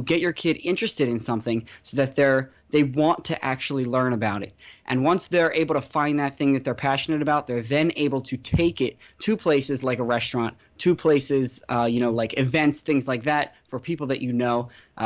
get your kid interested in something so that they want to actually learn about it. And once they're able to find that thing that they're passionate about, they're then able to take it to places like a restaurant, to places, like events, things like that for people that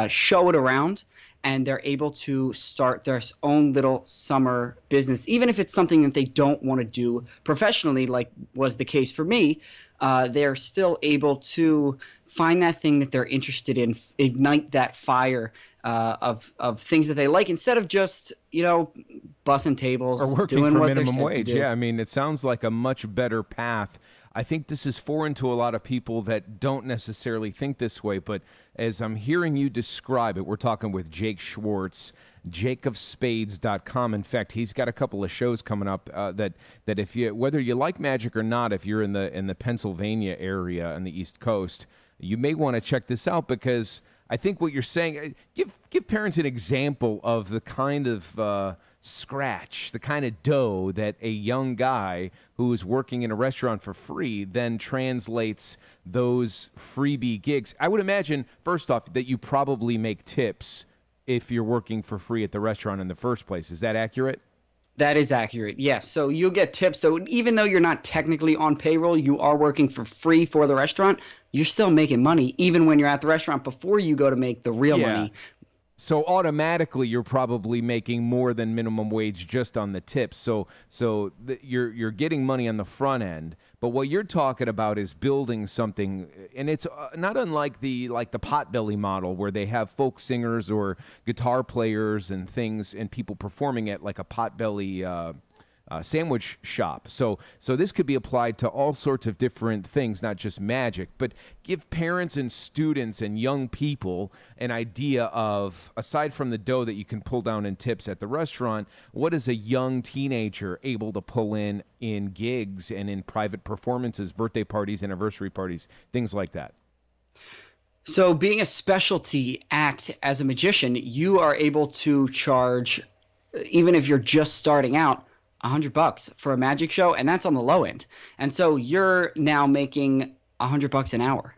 show it around, and they're able to start their own little summer business, even if it's something that they don't want to do professionally, like was the case for me. They're still able to find that thing that they're interested in, ignite that fire of things that they like, instead of just bussing tables or working doing for what minimum they're set to wage. do. Yeah, I mean, it sounds like a much better path. I think this is foreign to a lot of people that don't necessarily think this way, but as I'm hearing you describe it, we're talking with Jake Schwartz, jakeofspades.com. In fact, he's got a couple of shows coming up that if you, whether you like magic or not, if you're in the Pennsylvania area on the East Coast, you may want to check this out, because I think what you're saying, give parents an example of the kind of scratch, the kind of dough that a young guy who is working in a restaurant for free then translates those freebie gigs. I would imagine, first off, that you probably make tips if you're working for free at the restaurant in the first place. Is that accurate? That is accurate, yes. So you'll get tips. So even though you're not technically on payroll, you are working for free for the restaurant, you're still making money even when you're at the restaurant before you go to make the real money. So automatically, you're probably making more than minimum wage just on the tips. So you're getting money on the front end. But what you're talking about is building something, and it's not unlike the Potbelly model, where they have folk singers or guitar players and things, and people performing at like a Potbelly sandwich shop. So this could be applied to all sorts of different things, not just magic, but give parents and students and young people an idea of, aside from the dough that you can pull down in tips at the restaurant, what is a young teenager able to pull in gigs and in private performances, birthday parties, anniversary parties, things like that. So being a specialty act as a magician, you are able to charge, even if you're just starting out, $100 for a magic show, and that's on the low end. And so you're now making $100 an hour,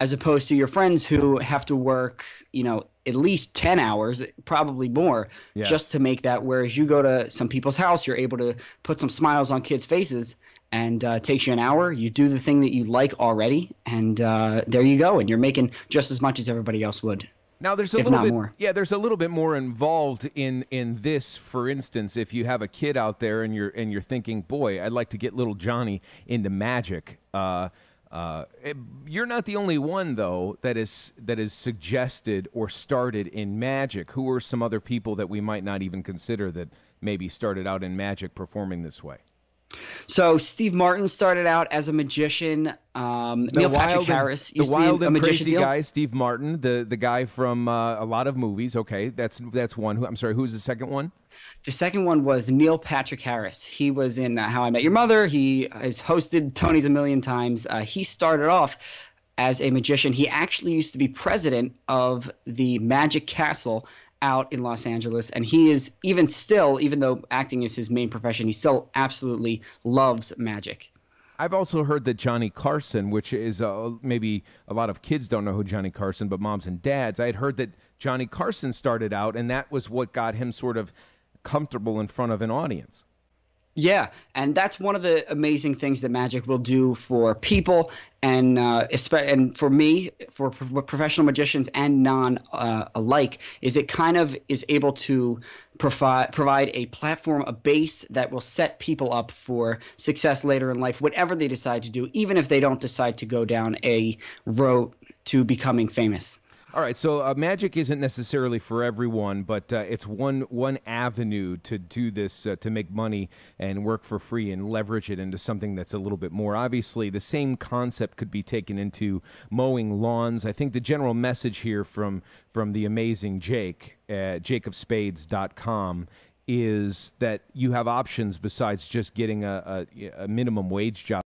as opposed to your friends who have to work, at least 10 hours, probably more, just to make that. Whereas you go to some people's house, you're able to put some smiles on kids' faces, and it takes you an hour. You do the thing that you like already, and there you go. And you're making just as much as everybody else would. Now there's a little bit more. Yeah, there's a little bit more involved in this. For instance, if you have a kid out there and you're thinking, boy, I'd like to get little Johnny into magic. You're not the only one, though, that is suggested or started in magic. Who are some other people that we might not even consider that maybe started out in magic performing this way? So Steve Martin started out as a magician. Neil Patrick Harris used to be a magician. Crazy guy, Steve Martin, the guy from a lot of movies. Okay, that's one. I'm sorry, who's the second one? The second one was Neil Patrick Harris. He was in How I Met Your Mother. He has hosted Tony's a million times. He started off as a magician. He actually used to be president of the Magic Castle out in Los Angeles, and he is even still, even though acting is his main profession, he still absolutely loves magic. I've also heard that Johnny Carson, which is maybe a lot of kids don't know who Johnny Carson, but moms and dads, I had heard that Johnny Carson started out, and that was what got him sort of comfortable in front of an audience. Yeah, and that's one of the amazing things that magic will do for people, and for me, for professional magicians and non alike, is it kind of is able to provide a platform, a base that will set people up for success later in life, whatever they decide to do, even if they don't decide to go down a road to becoming famous. All right, so magic isn't necessarily for everyone, but it's one avenue to do this, to make money and work for free and leverage it into something that's a little bit more. Obviously, the same concept could be taken into mowing lawns. I think the general message here from the amazing Jake at jakeofspades.com is that you have options besides just getting a minimum wage job.